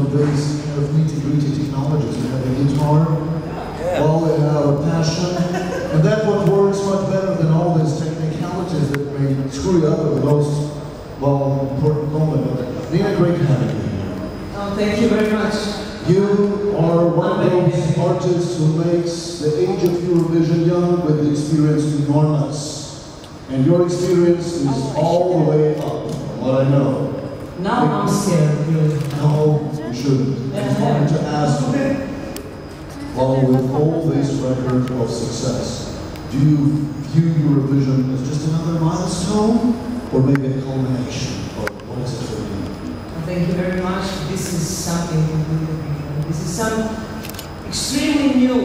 today's kind of nitty-gritty technologies. We have a guitar, well, we have a passion, and that's what works much better than all these technicalities that may screw you up at the most, well, important moment. But Nina, great having you here. Oh, thank you very much. You are one of those artists who makes the age of Eurovision young with the experience enormous. And your experience is all the way up, from what I know. Now I'm scared, really. No, you shouldn't. I just wanted to ask you, well, with all this record of success, do you view Eurovision as just another milestone, or maybe a culmination? Or what is it for you? Thank you very much. This is something completely different. This is some extremely new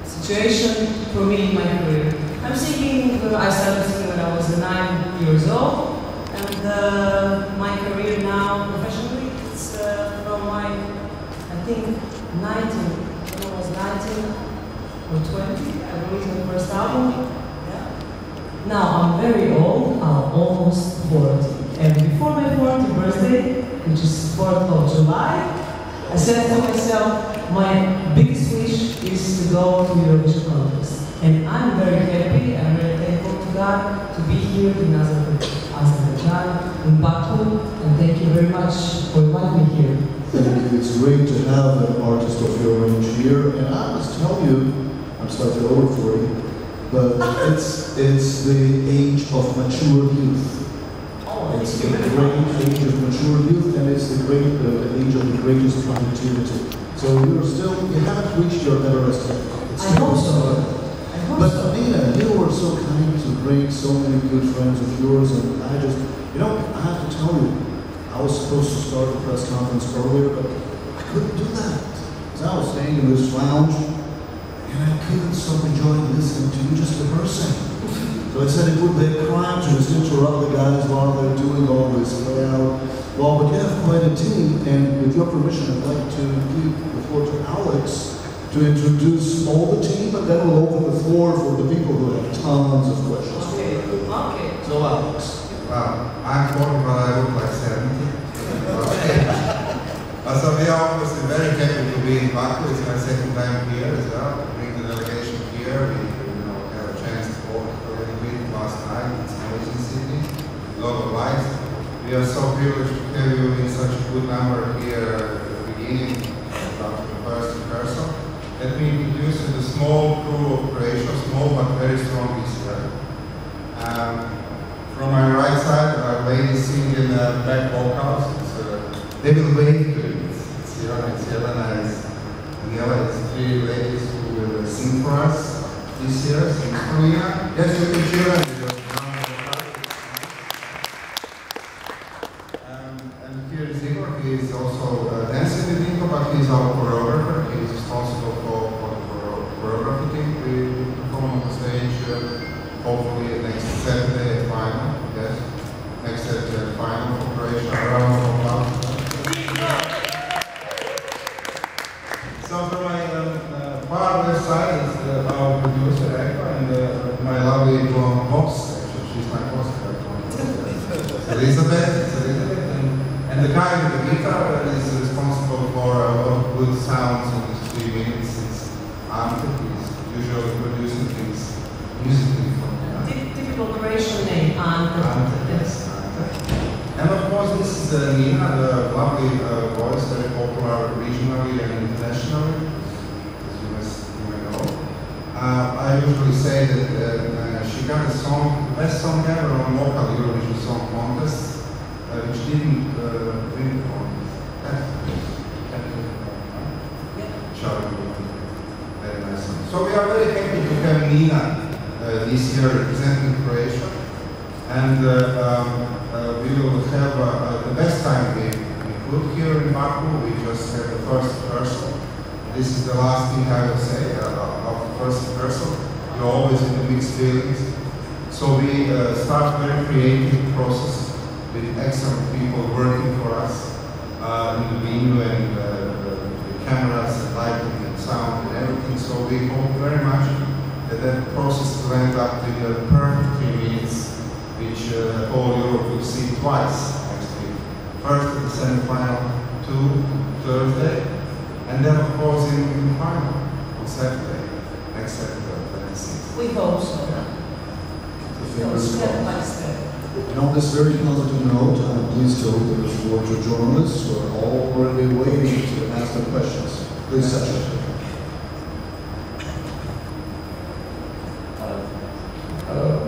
situation for me in my career. I started singing when I was 9 years old, and my career now professionally is from my, I think, 19, when I was 19 or 20, I released my first album. Yeah. Now I'm very old, I'm almost 40. And before my 40th birthday, which is 4th of July, I said to myself, my biggest wish is to go to Eurovision contest. And I'm very happy, I'm very thankful to God to be here in Azerbaijan, in Baku, and thank you very much for inviting me here. Thank you. It's great to have an artist of your range here, and I must tell you, I'm starting over 40, but it's the age of mature youth. It's the great age of mature youth, and it's the age of the greatest productivity. So you haven't reached your Everest yet. I hope so. But Nina, you were so kind to bring so many good friends of yours, and I just, I have to tell you, I was supposed to start the press conference earlier, but I couldn't do that. Because I was staying in this lounge, and I couldn't stop enjoying listening to you just rehearsing. So I said it would be a crime to just interrupt the guys while they're doing all this layout. Well, but you have quite a team, and with your permission, I'd like to give the floor to Alex to introduce all the team, and then we'll open the floor for the people who have tons of questions. Okay. So Alex. Well, I'm 40, but I look like 70. So we are obviously very happy to be in Baku. It's my second time here as well. Bring the delegation here. We have a chance to walk a little bit last night. It's an amazing city, a lot of lights. We are so privileged to have you in such a good number here at the beginning, after the first rehearsal. Let me introduce you the small crew of Croatia, small but very strong this year. From my right side, our ladies singing back vocals. They will wait to it. It's Jelena, it's Daniela, it's 3 ladies who will sing for us this year, sing for Nina. Yes, you can cheer them. And here is Igor. He is also dancing with Nico, but he is our choreographer. He is responsible for the choreography team. We perform on the stage hopefully next Saturday at final. Yes, next Saturday at final for Croatia. Round of applause. So from my far left side is our producer Eka, and my lovely blonde boss. Actually, she's my boss. Elizabeth, and the guy with the guitar is responsible for a lot of good sounds in these 3 minutes. It's Ante. He's usually producing things musically for me. Typical Croatian name, Ante. Yes. And of course, this is Nina, the lovely voice, very popular regionally and internationally, as you may know. I usually say that she got a song, the best song ever on local Eurovision Song Contest, which didn't win the contest. Very nice song. So we are very happy to have Nina this year representing Croatia, and we will have the best time we could here in Baku. We just had the first rehearsal. This is the last thing I will say of the first rehearsal. You're always in the mixed feelings. So we start a very creative process with excellent people working for us in the venue and the cameras and lighting and sound and everything. So we hope very much that process will end up in the perfect 3 minutes, which whole Europe will see twice next week. first in the semi-final to Thursday, and then of course in the final on Saturday, next Saturday, 26th. We hope so. So step by step. And on this very positive note, I'm pleased to open the floor to journalists who are already waiting to ask their questions. Please, Sasha.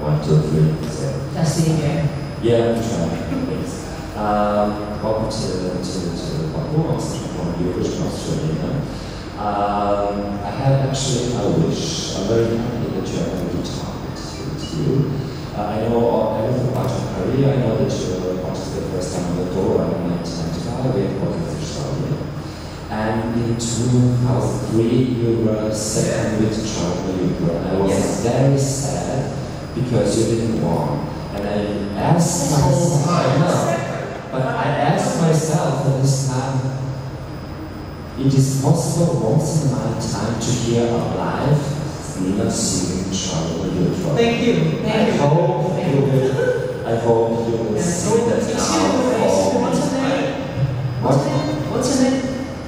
1, 2, 3. Testing again. Yeah, I'm trying. Thanks. Welcome to Baku. I'm from Europe, Australia. I have actually a wish. I'm very happy that you are going to talk with you. I know everything about your career. I know that you watched the first time on the tour in 1995 with Australia. And in 2003, you were second with Charlie. I was very sad because you didn't win. And I asked myself, but I asked myself at this time, it is possible once in a lifetime to hear a live Nina singing Charlie. Thank you. I hope you will see that now. What's your name? What's your name?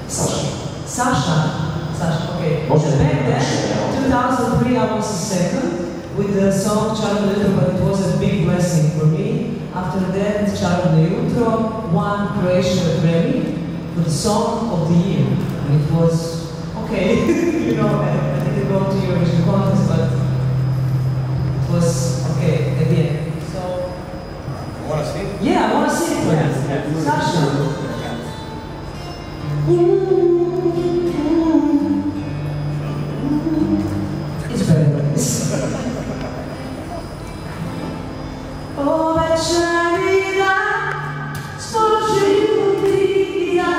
Sasha. Sasha, okay. Back then, 2003, I was second with the song Charlie Little, but it was a big blessing for me. After that, Charlie Little won Croatia Grammy for the song of the year. And it was okay. You know, I didn't go to Eurovision contest, but it was okay at the end. So. You want to sing? Yeah, I want to sing for you. Sasha. It's better than this. Oh, večerina, stoži dija,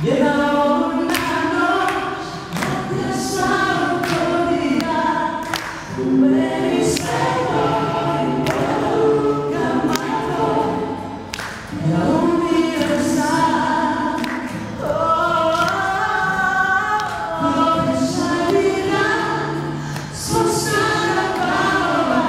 jedna orna noć, da te slavu kodira, u meni sve moj, poruka mato, ja umiram sam. Oh, večerina, svo snaga palova,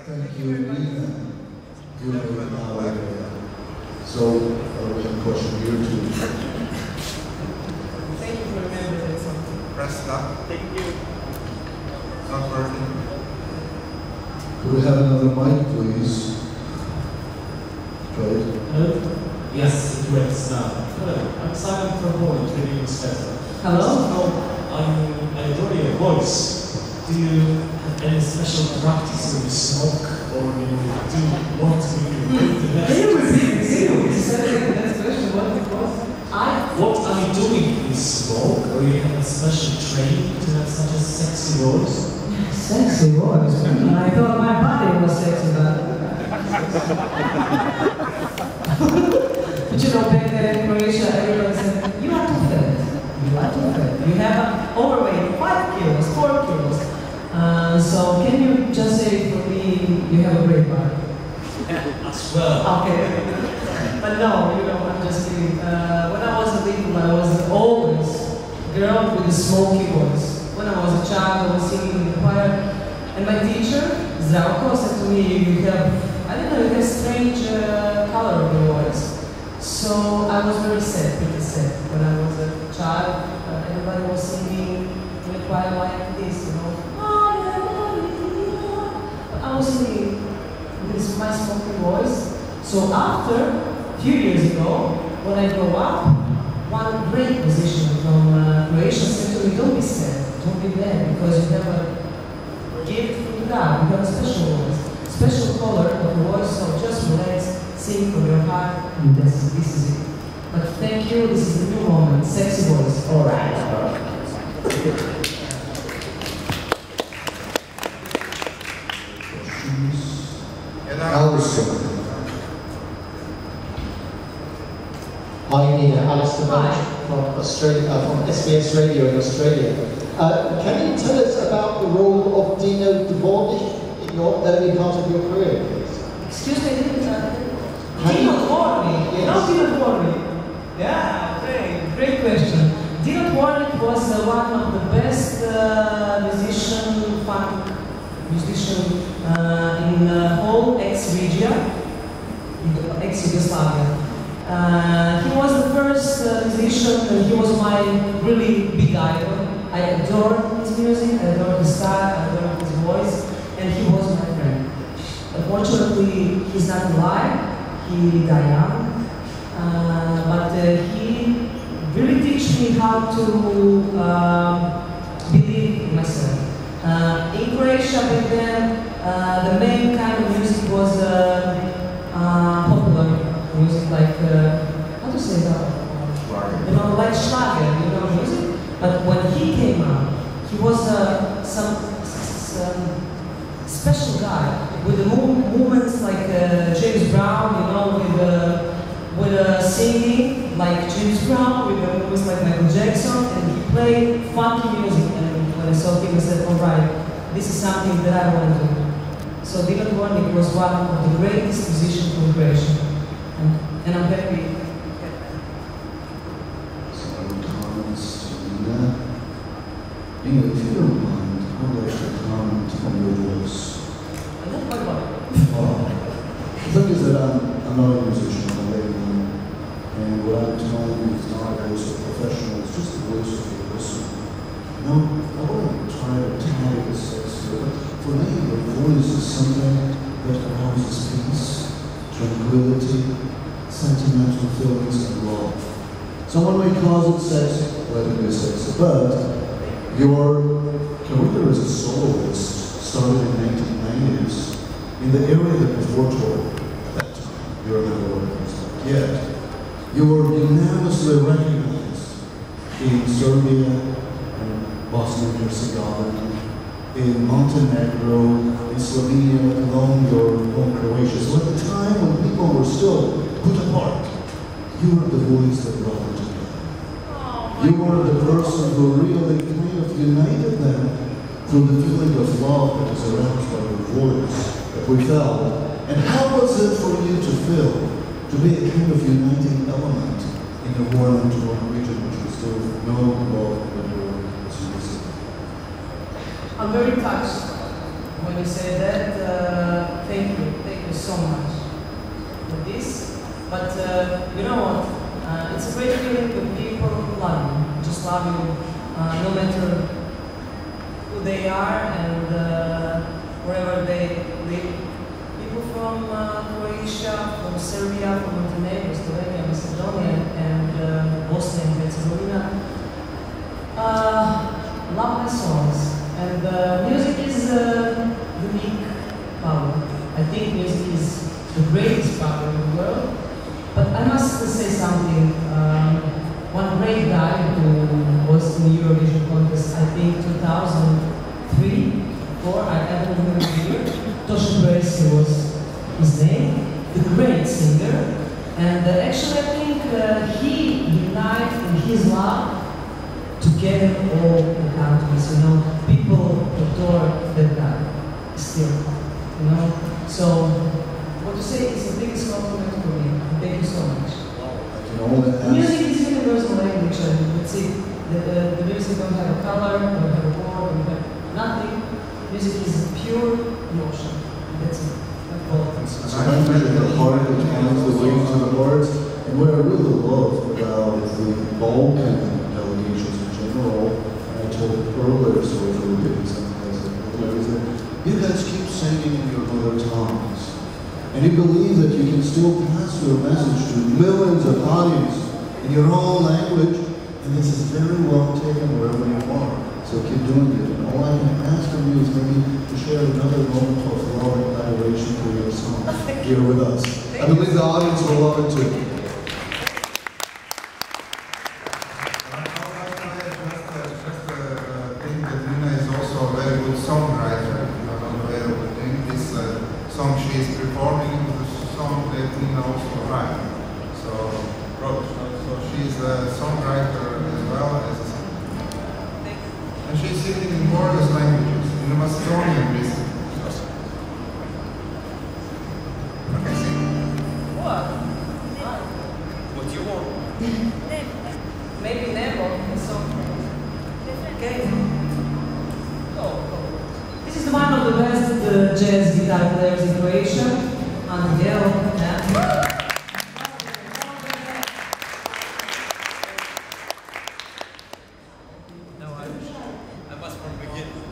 Thank you, Nina. You know now. So, we have a question here too. Thank you for remembering that song. Press stop. Thank you. It's not working. Could we have another mic, please? Try it. Hello? Yes, it works now. Hello, I'm Simon from Poland, reading newsletter. Hello? I adore your voice. Do you have any special practice when you smoke, or do you want to make the best? Can you repeat the next question? What it was? What are you doing when you smoke, or you have a special training to have such a sexy voice? Sexy voice. I thought my body was sexy, but you know, back there in Croatia, everyone said, you are too fat. You are too fat. You have overweight 5 kilos, 4 kilos. So can you just say for me, you have a great body? As well. Okay. But no, you know, I'm just kidding. When I was little, I was always a girl with a smoky voice. When I was a child, I was singing in the choir. And my teacher, Zdravko, said to me, you have, I don't know, you have strange color of your voice. So I was very sad, pretty sad. When I was a child, everybody was singing in the choir like this, you know. But I was singing with my smoky voice. So after, a few years ago, when I grew up, one great musician from Croatia said to me, don't be sad, don't be bad, because you have a gift from God, you have a special voice, special color of the voice, so just relax, sing from your heart, and this is it. But thank you, this is the new moment, sexy voice. All right. Alison. Hi, Nina. Alistair. Hi. from Australia, from SBS Radio in Australia. Can you tell us about the role of Dino Dvornik in your early part of your career, please? Excuse me, Dino Dvornik? Yes. No, Dino Dvornik. Yeah, great question. Dino Dvornik was one of the best funk musician in the whole ex-Yugoslavia. He was the first musician, and he was my really big idol. I adored his music, I adored his style, I adored his voice, and he was my friend. Unfortunately, he's not alive. He died young, but he really taught me how to believe in myself. In Croatia back then, the main kind of music was popular music, like how to say that? You know, like Schlager, you know, music. But when he came out, he was some special guy with the movements like James Brown, you know, with singing like James Brown, with the movements like Michael Jackson, and he played funky music. And when I saw him, I said, all right, this is something that I want to do. So Dino Dvornik was one of the greatest musicians from Croatia, and I'm happy. If you don't mind, I would like to comment on your voice. The thing is that I'm not a musician, I'm a layman, and what I'm telling you is not a voice of a professional, it's just the voice of a listener. Now, I wouldn't try to tag the sex here, but for me, the voice is something that arouses peace, tranquility, sentimental feelings, and love. Someone may call it sex, let it be sex, but your career as a soloist started in the 1990s in the area that was war torn at that time. You're never organized. Yet, you were unanimously recognized in Serbia, in Bosnia and Herzegovina, in Montenegro, in Slovenia, let alone your home Croatia. So at the time when people were still put apart, you were the voice that brought them together. You were the person who really kind of united them through the feeling of love that is aroused by your voice that we felt. And how was it for you to feel to be a kind of uniting element in the war-torn region, which was still no love but your music? I'm very touched when you say that. Thank you so much for this. But you know what? It's a great feeling when people love you, just love you, no matter who they are and wherever they live. People from Croatia, from Serbia, from Montenegro, Slovenia, Macedonia, and Bosnia and Herzegovina love my songs. And music is a unique power. I think music is the greatest power in the world. But I must say something. One great guy who was in the Eurovision contest, I think 2003, 4, I don't remember the year. Tosin Brejski was his name, the great singer. And actually I think he united in his love together all the countries, you know. People adore that guy still, you know. So what to say is the biggest compliment for me. Thank you so much. Music is universal language, and let's see, the music don't have a color, don't have a word, don't have nothing. Music is pure emotion. That's it. It's a language of the heart that finds the way to the words. And what I really love about the Balkan delegations in general, and I told it earlier, so if we're doing something is that you guys keep singing in your mother tongues. And you believe that you can still pass your message to millions of audience in your own language, and this is very well taken wherever you are. So keep doing it. And all I can ask from you is maybe to share another moment of love and adoration for your song here with us. I believe the audience will love it too. Song she is performing is the song that Nina also writes. So she's a songwriter Macedonian recently. What? What do you want? Maybe never. So, okay. This is one of the best jazz guitar players in Croatia. And yeah. I must from the beginning.